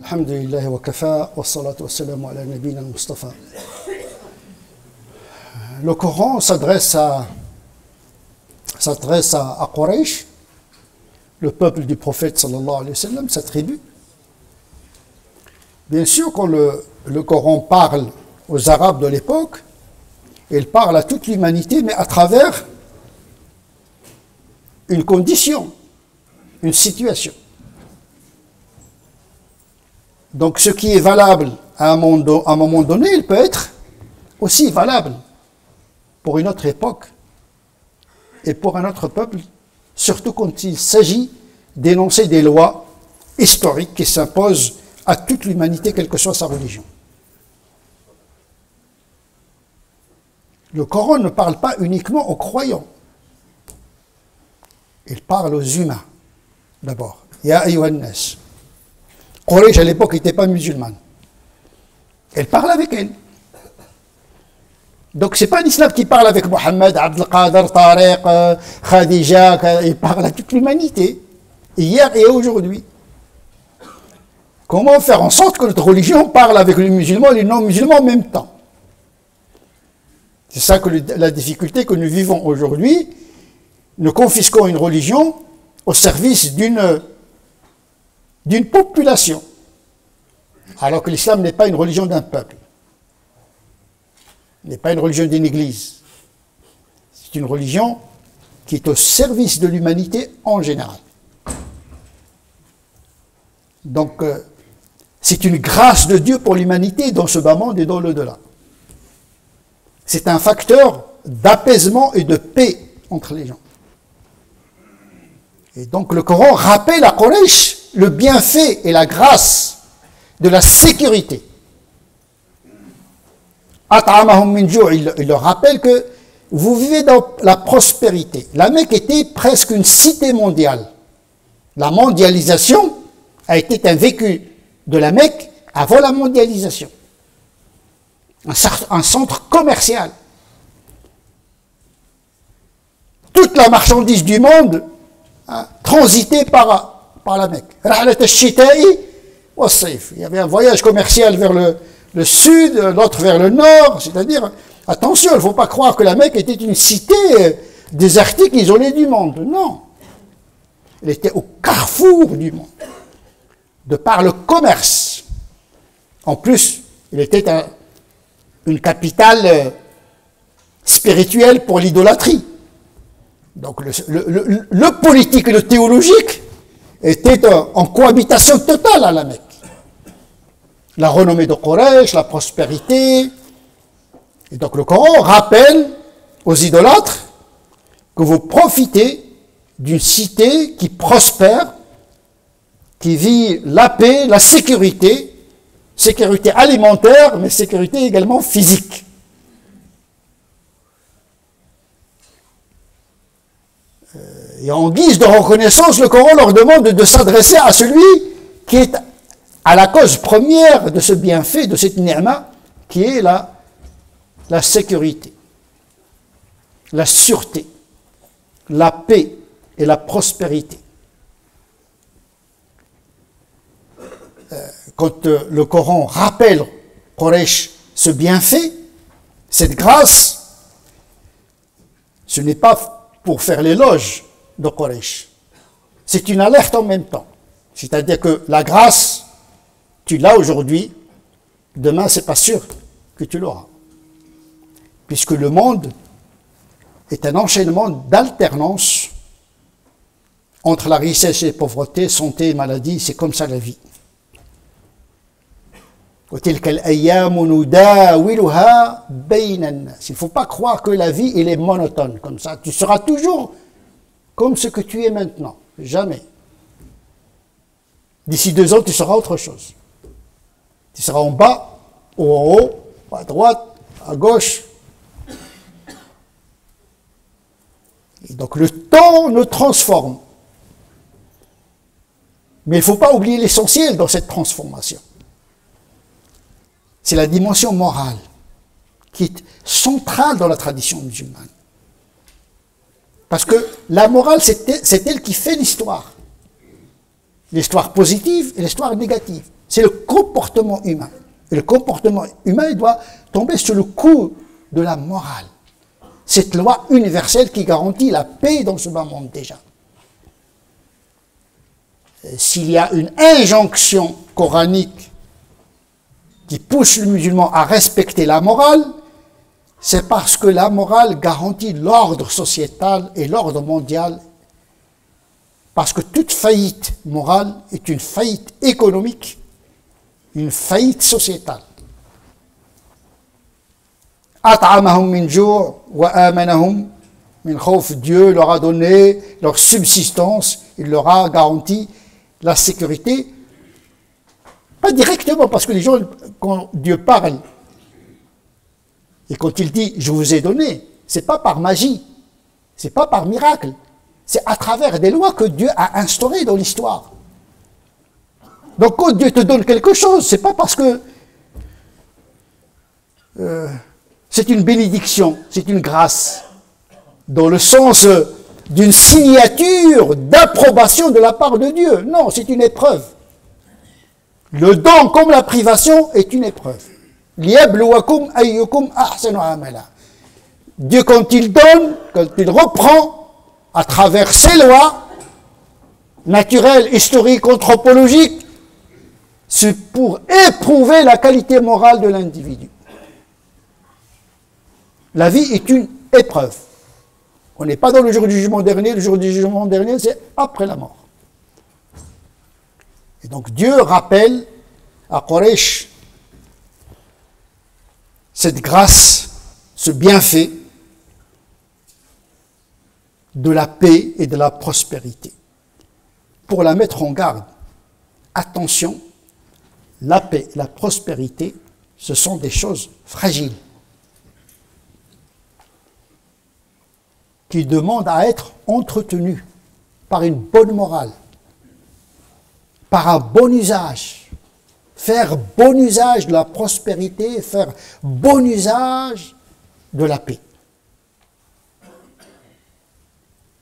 Alhamdulillah wa kafa wa salatu wa salamu ala nabina al-Mustafa. Le Coran s'adresse à Quraysh, le peuple du prophète sallallahu alayhi wa sallam, sa tribu. Bien sûr, quand le Coran parle aux Arabes de l'époque, il parle à toute l'humanité, mais à travers une condition, une situation. Donc ce qui est valable à un moment donné, il peut être aussi valable pour une autre époque et pour un autre peuple, surtout quand il s'agit d'énoncer des lois historiques qui s'imposent à toute l'humanité, quelle que soit sa religion. Le Coran ne parle pas uniquement aux croyants. Il parle aux humains, d'abord. Ya ayyuhan nas. Quraysh, à l'époque, n'était pas musulmane. Elle parle avec elle. Donc, ce n'est pas l'islam qui parle avec Mohammed, Abdel Qadir, Tariq, Khadija. Il parle à toute l'humanité, hier et aujourd'hui. Comment faire en sorte que notre religion parle avec les musulmans et les non-musulmans en même temps? C'est ça que la difficulté que nous vivons aujourd'hui. Nous confisquons une religion au service d'une population, alors que l'islam n'est pas une religion d'un peuple, n'est pas une religion d'une église. C'est une religion qui est au service de l'humanité en général. Donc, c'est une grâce de Dieu pour l'humanité dans ce bas monde et dans l'au-delà. C'est un facteur d'apaisement et de paix entre les gens. Et donc le Coran rappelle à Quraysh le bienfait et la grâce de la sécurité. Il leur rappelle que vous vivez dans la prospérité. La Mecque était presque une cité mondiale. La mondialisation a été un vécu de la Mecque avant la mondialisation. Un centre commercial. Toute la marchandise du monde transitait par la Mecque. Il y avait un voyage commercial vers le sud, l'autre vers le nord, c'est-à-dire, attention, il ne faut pas croire que la Mecque était une cité désertique, isolée du monde. Non. Elle était au carrefour du monde, de par le commerce. En plus, il était une capitale spirituelle pour l'idolâtrie. Donc le politique et le théologique étaient en cohabitation totale à la Mecque. La renommée de Quraysh, la prospérité. Et donc le Coran rappelle aux idolâtres que vous profitez d'une cité qui prospère, qui vit la paix, la sécurité alimentaire, mais sécurité également physique. Et en guise de reconnaissance, le Coran leur demande de s'adresser à celui qui est à la cause première de ce bienfait, de cette ni'ma, qui est la sécurité, la sûreté, la paix et la prospérité. Quand le Coran rappelle Quraysh ce bienfait, cette grâce, ce n'est pas pour faire l'éloge de Quraysh. C'est une alerte en même temps. C'est-à-dire que la grâce, tu l'as aujourd'hui, demain, c'est pas sûr que tu l'auras. Puisque le monde est un enchaînement d'alternance entre la richesse et la pauvreté, santé et maladie, c'est comme ça la vie. Il ne faut pas croire que la vie elle est monotone comme ça. Tu seras toujours comme ce que tu es maintenant. Jamais. D'ici 2 ans, tu seras autre chose. Tu seras en bas, ou en haut, à droite, à gauche. Et donc le temps nous transforme. Mais il ne faut pas oublier l'essentiel dans cette transformation. C'est la dimension morale qui est centrale dans la tradition musulmane. Parce que la morale, c'est elle qui fait l'histoire. L'histoire positive et l'histoire négative. C'est le comportement humain. Et le comportement humain, il doit tomber sous le coup de la morale. Cette loi universelle qui garantit la paix dans ce bas monde déjà. S'il y a une injonction coranique qui pousse le musulman à respecter la morale, c'est parce que la morale garantit l'ordre sociétal et l'ordre mondial. Parce que toute faillite morale est une faillite économique, une faillite sociétale. At'amahum min ju' wa amanahum min khawf. Dieu leur a donné leur subsistance, il leur a garanti la sécurité. Pas directement, parce que les gens, quand Dieu parle, et quand il dit « je vous ai donné », ce n'est pas par magie, ce n'est pas par miracle, c'est à travers des lois que Dieu a instaurées dans l'histoire. Donc quand Dieu te donne quelque chose, ce n'est pas parce que c'est une bénédiction, c'est une grâce, dans le sens d'une signature d'approbation de la part de Dieu. Non, c'est une épreuve. Le don comme la privation est une épreuve. Liyabluwakum ayyukum ahsanu amala. Dieu, quand il donne, quand il reprend, à travers ses lois naturelles, historiques, anthropologiques, c'est pour éprouver la qualité morale de l'individu. La vie est une épreuve. On n'est pas dans le jour du jugement dernier. Le jour du jugement dernier, c'est après la mort. Et donc Dieu rappelle à Quraysh cette grâce, ce bienfait de la paix et de la prospérité. Pour la mettre en garde, attention, la paix et la prospérité, ce sont des choses fragiles, qui demandent à être entretenues par une bonne morale, par un bon usage. Faire bon usage de la prospérité, faire bon usage de la paix.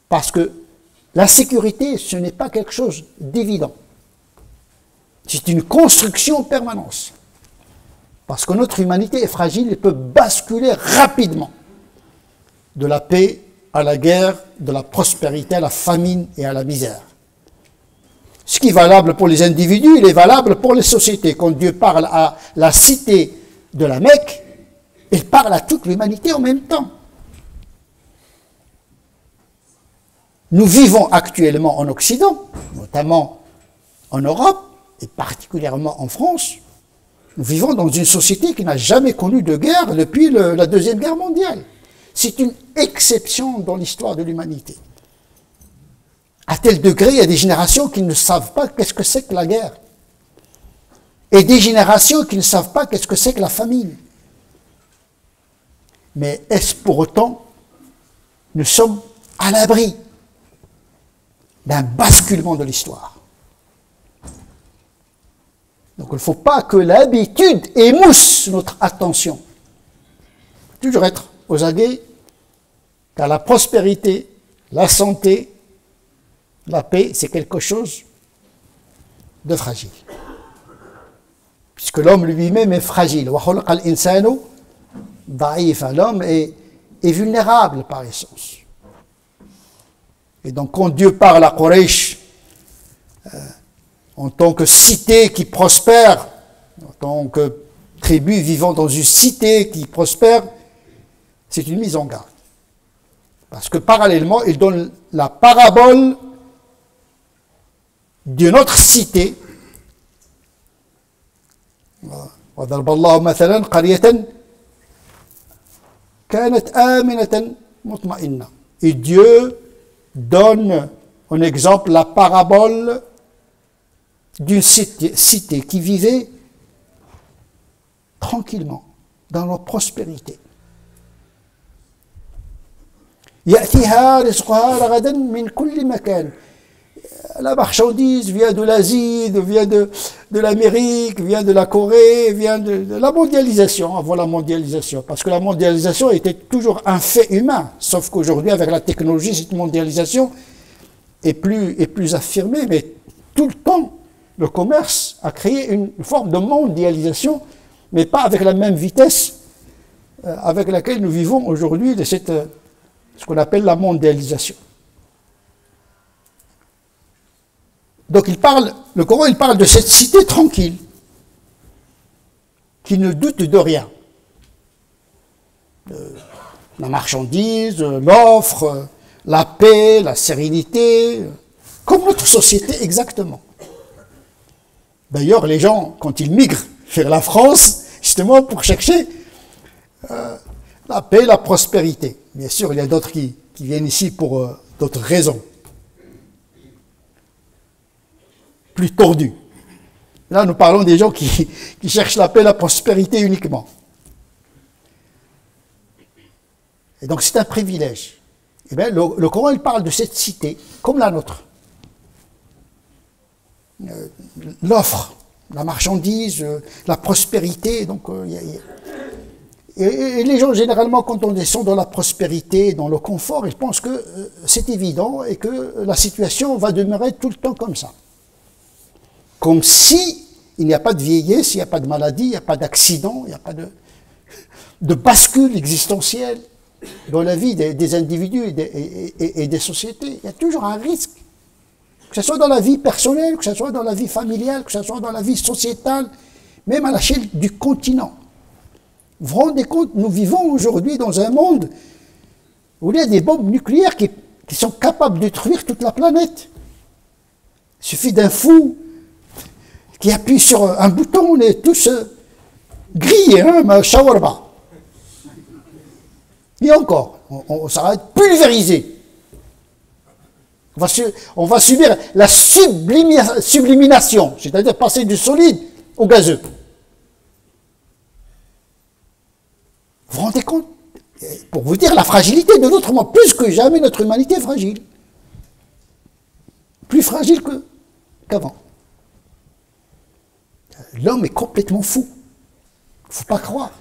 Parce que la sécurité, ce n'est pas quelque chose d'évident. C'est une construction en permanence. Parce que notre humanité est fragile et peut basculer rapidement de la paix à la guerre, de la prospérité à la famine et à la misère. Ce qui est valable pour les individus, il est valable pour les sociétés. Quand Dieu parle à la cité de la Mecque, il parle à toute l'humanité en même temps. Nous vivons actuellement en Occident, notamment en Europe, et particulièrement en France. Nous vivons dans une société qui n'a jamais connu de guerre depuis la Deuxième Guerre mondiale. C'est une exception dans l'histoire de l'humanité. À tel degré, il y a des générations qui ne savent pas qu'est-ce que c'est que la guerre. Et des générations qui ne savent pas qu'est-ce que c'est que la famine. Mais est-ce pour autant nous sommes à l'abri d'un basculement de l'histoire? Donc il ne faut pas que l'habitude émousse notre attention. Toujours être aux aguets, car la prospérité, la santé, la paix, c'est quelque chose de fragile. Puisque l'homme lui-même est fragile. L'homme est vulnérable par essence. Et donc quand Dieu parle à Quraysh, en tant que cité qui prospère, en tant que tribu vivant dans une cité qui prospère, c'est une mise en garde. Parce que parallèlement, il donne la parabole d'une autre cité. وضرب الله مثلا قرية كانت آمنة مطمئنة. Et Dieu donne en exemple la parabole d'une cité qui vivait tranquillement dans leur prospérité. يأتيها رزقها رغدا من كل مكان. La marchandise vient de l'Asie, vient de l'Amérique, vient de la Corée, vient de la mondialisation, avant la mondialisation. Parce que la mondialisation était toujours un fait humain, sauf qu'aujourd'hui, avec la technologie, cette mondialisation est plus affirmée, mais tout le temps, le commerce a créé une forme de mondialisation, mais pas avec la même vitesse avec laquelle nous vivons aujourd'hui, de cette, ce qu'on appelle la mondialisation. Donc le Coran il parle de cette cité tranquille, qui ne doute de rien. La marchandise, l'offre, la paix, la sérénité, comme notre société exactement. D'ailleurs, les gens, quand ils migrent vers la France, justement pour chercher la paix, la prospérité. Bien sûr, il y a d'autres qui viennent ici pour d'autres raisons, plus tordues. Là, nous parlons des gens qui cherchent la paix, la prospérité uniquement. Et donc, c'est un privilège. Eh bien, le Coran, il parle de cette cité, comme la nôtre. L'offre, la marchandise, la prospérité. Donc, et les gens, généralement, quand on descend dans la prospérité, dans le confort, ils pensent que c'est évident et que la situation va demeurer tout le temps comme ça. Comme si il n'y a pas de vieillesse, il n'y a pas de maladie, il n'y a pas d'accident, il n'y a pas de bascule existentielle dans la vie des individus et des sociétés. Il y a toujours un risque. Que ce soit dans la vie personnelle, que ce soit dans la vie familiale, que ce soit dans la vie sociétale, même à l'échelle du continent. Vous vous rendez compte, nous vivons aujourd'hui dans un monde où il y a des bombes nucléaires qui sont capables de détruire toute la planète. Il suffit d'un fou qui appuie sur un bouton, on est tous grillés, hein, shawarma. Et encore, on s'arrête pulvérisé. On va subir la sublimination, c'est-à-dire passer du solide au gazeux. Vous vous rendez compte? Pour vous dire la fragilité de notre monde, plus que jamais notre humanité est fragile. Plus fragile qu'avant. L'homme est complètement fou. Il ne faut pas croire.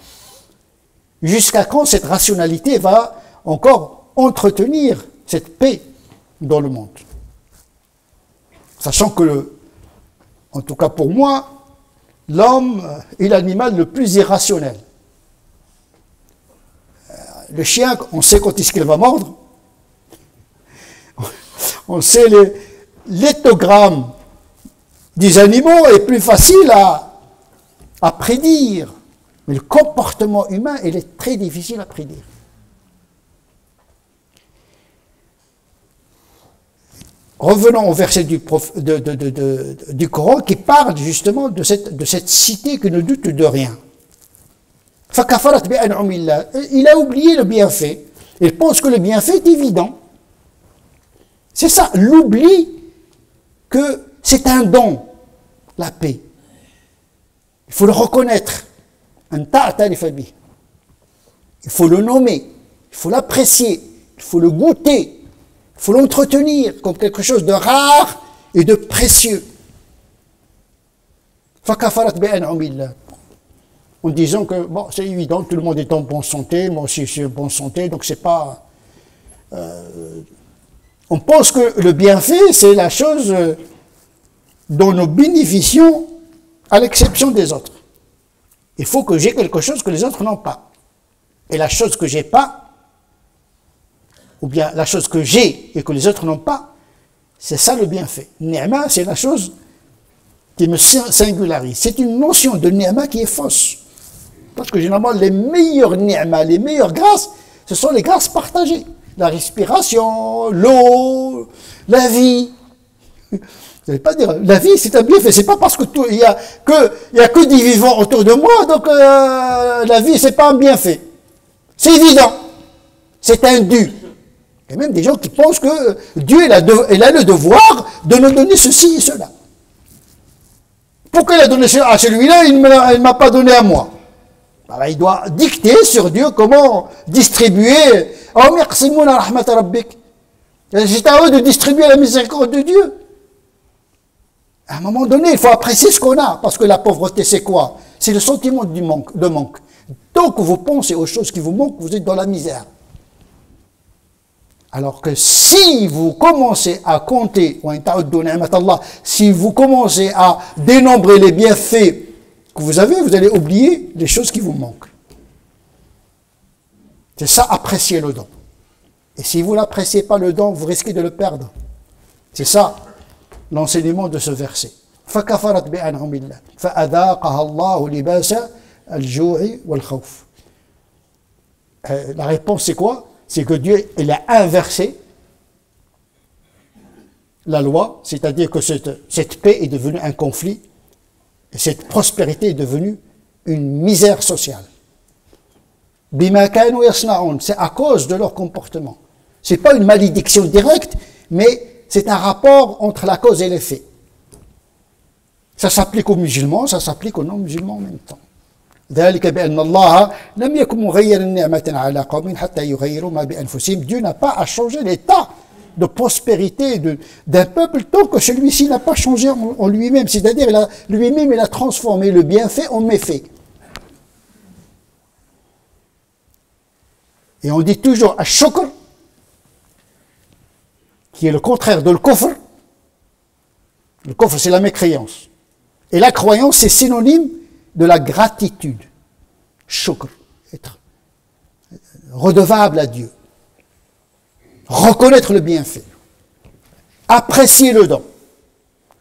Jusqu'à quand cette rationalité va encore entretenir cette paix dans le monde? Sachant que, en tout cas pour moi, l'homme est l'animal le plus irrationnel. Le chien, on sait quand est-ce qu'il va mordre. On sait l'éthogramme des animaux est plus facile à prédire. Mais le comportement humain, il est très difficile à prédire. Revenons au verset du Coran qui parle justement de cette cité qui ne doute de rien. Il a oublié le bienfait. Il pense que le bienfait est évident. C'est ça, l'oubli que c'est un don, la paix. Il faut le reconnaître. Il faut le nommer, il faut l'apprécier, il faut le goûter, il faut l'entretenir comme quelque chose de rare et de précieux. En disant que bon, c'est évident, tout le monde est en bonne santé, moi aussi je suis en bonne santé, donc c'est pas... on pense que le bienfait, c'est la chose dont nous bénéficions à l'exception des autres. Il faut que j'ai quelque chose que les autres n'ont pas. Et la chose que j'ai pas, ou bien la chose que j'ai et que les autres n'ont pas, c'est ça le bienfait. Ni'ma, c'est la chose qui me singularise. C'est une notion de ni'ma qui est fausse. Parce que généralement, les meilleures ni'ma, les meilleures grâces, ce sont les grâces partagées. La respiration, l'eau, la vie. Vous n'allez pas dire, la vie c'est un bienfait, c'est pas parce que il y a que des vivants autour de moi, donc la vie c'est pas un bienfait. C'est évident, c'est un dû. Il y a même des gens qui pensent que Dieu il a le devoir de nous donner ceci et cela. Pourquoi il a donné à celui-là, il ne m'a pas donné à moi? Alors, il doit dicter sur Dieu comment distribuer. Oh merci mouna rahmat rabbik. C'est à eux de distribuer la miséricorde de Dieu. À un moment donné, il faut apprécier ce qu'on a, parce que la pauvreté, c'est quoi? C'est le sentiment de manque. Tant que vous pensez aux choses qui vous manquent, vous êtes dans la misère. Alors que si vous commencez à compter, si vous commencez à dénombrer les bienfaits que vous avez, vous allez oublier les choses qui vous manquent. C'est ça, apprécier le don. Et si vous n'appréciez pas le don, vous risquez de le perdre. C'est ça, l'enseignement de ce verset. فَكَفَرَتْ بِأَنْعُمِ اللَّهِ فَأَذَاقَهَا اللَّهُ لِبَاسَ الْجُوعِ وَالْخَوْفِ. La réponse, c'est quoi? C'est que Dieu, il a inversé la loi, c'est-à-dire que cette paix est devenue un conflit, et cette prospérité est devenue une misère sociale. بِمَا كَانُوا يَصْنَعُونَ. C'est à cause de leur comportement. Ce n'est pas une malédiction directe, mais c'est un rapport entre la cause et l'effet. Ça s'applique aux musulmans, ça s'applique aux non-musulmans en même temps. ذلك بأن الله لم يكن مغيرا نعمة على قوم حتى يغيروا ما بأنفسهم. Dieu n'a pas à changer l'état de prospérité d'un peuple tant que celui-ci n'a pas changé en lui-même. C'est-à-dire lui-même il a transformé le bienfait en méfait. Et on dit toujours ash-shukr, qui est le contraire de le kufr. Le kufr, c'est la mécréance. Et la croyance, c'est synonyme de la gratitude. Shukr, être redevable à Dieu. Reconnaître le bienfait. Apprécier le don.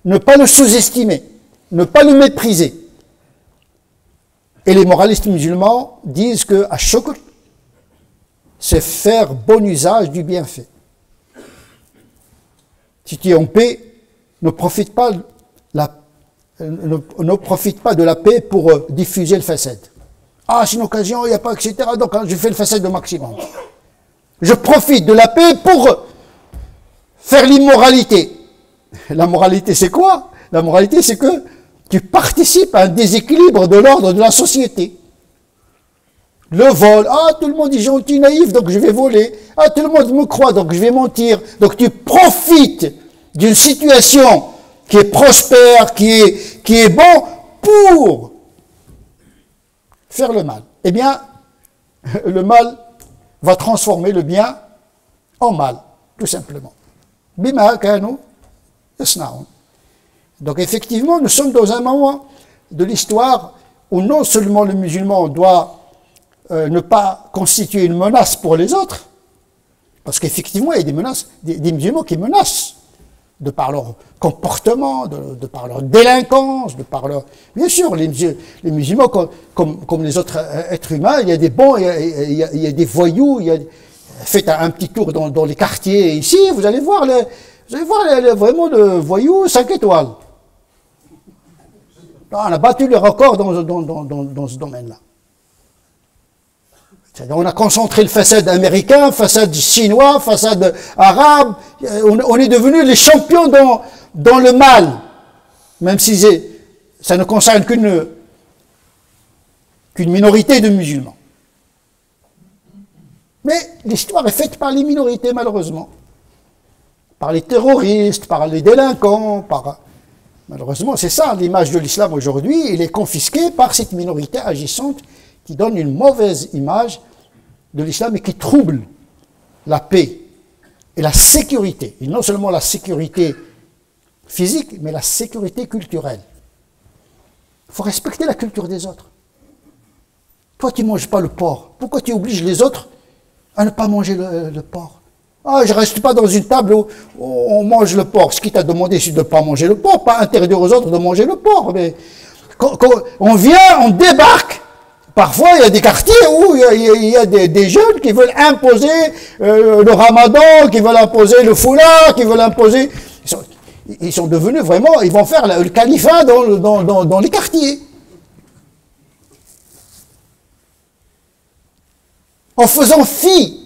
Ne pas le sous-estimer. Ne pas le mépriser. Et les moralistes musulmans disent que ash-shukr, c'est faire bon usage du bienfait. Si tu es en paix, ne profite pas de la paix pour diffuser le fasad. Ah, c'est une occasion, il n'y a pas, etc. Donc, je fais le fasad au maximum. Je profite de la paix pour faire l'immoralité. La moralité, c'est quoi? La moralité, c'est que tu participes à un déséquilibre de l'ordre de la société. Le vol, ah, tout le monde est gentil, naïf, donc je vais voler. Ah, tout le monde me croit, donc je vais mentir. Donc tu profites d'une situation qui est prospère, qui est bon, pour faire le mal. Eh bien, le mal va transformer le bien en mal, tout simplement. Bima kanu yasnaun. Donc effectivement, nous sommes dans un moment de l'histoire où non seulement le musulman doit ne pas constituer une menace pour les autres, parce qu'effectivement, il y a des menaces, des musulmans qui menacent, de par leur comportement, de par leur délinquance, de par leur... Bien sûr, les musulmans, comme les autres êtres humains, il y a des bons, il y a des voyous, faites un petit tour dans les quartiers ici, vous allez voir, vraiment le voyou 5 étoiles. On a battu le record dans ce domaine-là. On a concentré le façade américain, façade chinois, façade arabe. On est devenus les champions dans le mal. Même si ça ne concerne qu'une minorité de musulmans. Mais l'histoire est faite par les minorités, malheureusement. Par les terroristes, par les délinquants, malheureusement, c'est ça l'image de l'islam aujourd'hui. Il est confisqué par cette minorité agissante qui donne une mauvaise image de l'islam et qui trouble la paix et la sécurité. Et non seulement la sécurité physique, mais la sécurité culturelle. Il faut respecter la culture des autres. Toi, tu ne manges pas le porc. Pourquoi tu obliges les autres à ne pas manger le porc? Ah, je ne reste pas dans une table où on mange le porc. Ce qui t'a demandé, c'est de ne pas manger le porc, pas interdire aux autres de manger le porc. Mais quand on vient, on débarque. Parfois, il y a des quartiers où il y a des jeunes qui veulent imposer le ramadan, qui veulent imposer le foulard, qui veulent imposer... Ils sont devenus vraiment... Ils vont faire le califat dans les quartiers. En faisant fi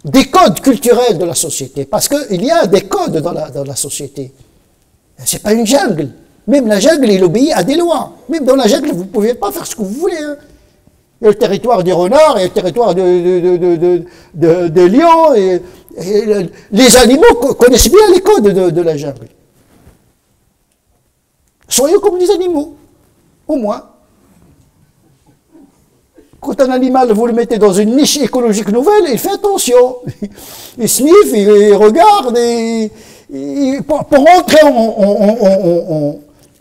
des codes culturels de la société. Parce qu'il y a des codes dans la société. Ce n'est pas une jungle. Même la jungle, il obéit à des lois. Même dans la jungle, vous ne pouvez pas faire ce que vous voulez. Hein. Il y a le territoire des renards, il y a le territoire de lions. Et les animaux connaissent bien les codes de la jungle. Soyons comme les animaux, au moins. Quand un animal, vous le mettez dans une niche écologique nouvelle, il fait attention. Il sniffe, il regarde, pour entrer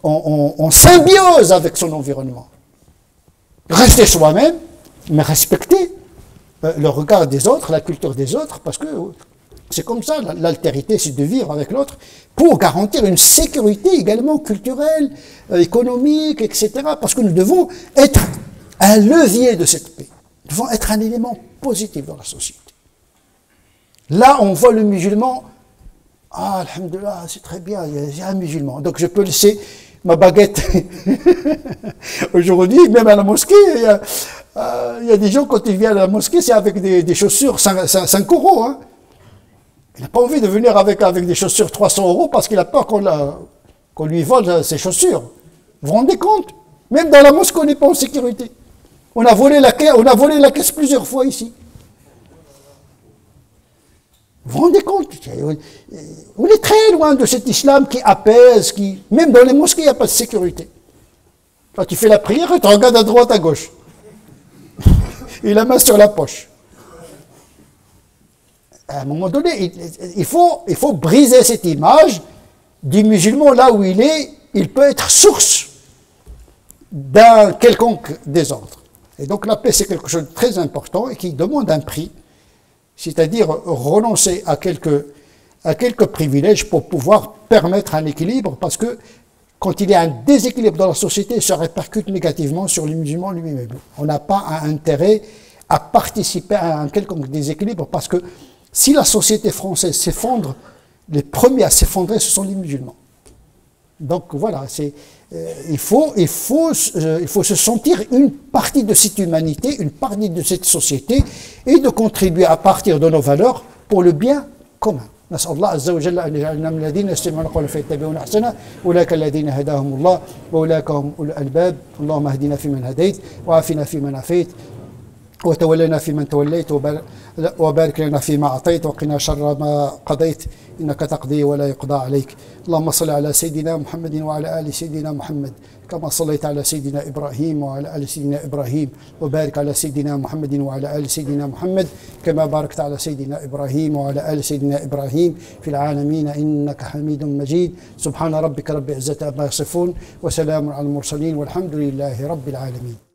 en symbiose avec son environnement. Rester soi-même, mais respecter le regard des autres, la culture des autres, parce que c'est comme ça, l'altérité, c'est de vivre avec l'autre pour garantir une sécurité également culturelle, économique, etc. Parce que nous devons être un levier de cette paix. Nous devons être un élément positif dans la société. Là, on voit le musulman, ah, alhamdoulilah, c'est très bien, il y a un musulman. Donc je peux laisser ma baguette. Aujourd'hui, même à la mosquée, il y a des gens, quand ils viennent à la mosquée, c'est avec des chaussures 5 €. Hein. Il n'a pas envie de venir avec des chaussures 300 € parce qu'il a peur qu'on lui vole ses chaussures. Vous vous rendez compte? Même dans la mosquée, on n'est pas en sécurité. On a volé la caisse plusieurs fois ici. Vous vous rendez compte? On est très loin de cet islam qui apaise, même dans les mosquées, il n'y a pas de sécurité. Quand tu fais la prière, tu regardes à droite, à gauche. Et la main sur la poche. À un moment donné, il faut briser cette image du musulman là où il est. Il peut être source d'un quelconque désordre. Et donc la paix, c'est quelque chose de très important et qui demande un prix, c'est-à-dire renoncer à quelques privilèges pour pouvoir permettre un équilibre, parce que quand il y a un déséquilibre dans la société, ça répercute négativement sur les musulmans lui-même. On n'a pas intérêt à participer à un quelconque déséquilibre, parce que si la société française s'effondre, les premiers à s'effondrer, ce sont les musulmans. Donc voilà, il faut se sentir une partie de cette humanité, une partie de cette société, et de contribuer à partir de nos valeurs pour le bien commun. نسأل الله عز وجل أن يجعلنا من الذين يستمعون القول فيتبعون أحسنه أولئك الذين هداهم الله وأولئك هم أولو الألباب اللهم اهدنا فيمن هديت وعافنا فيمن عافيت وتولنا فيمن توليت وبارك لنا فيما أعطيت وقنا شر ما قضيت إنك تقضي ولا يقضى عليك اللهم صل على سيدنا محمد وعلى آل سيدنا محمد كما صليت على سيدنا إبراهيم وعلى آل سيدنا إبراهيم وبارك على سيدنا محمد وعلى آل سيدنا محمد كما باركت على سيدنا إبراهيم وعلى آل سيدنا إبراهيم في العالمين إنك حميد مجيد سبحان ربك رب العزة عما يصفون وسلام على المرسلين والحمد لله رب العالمين.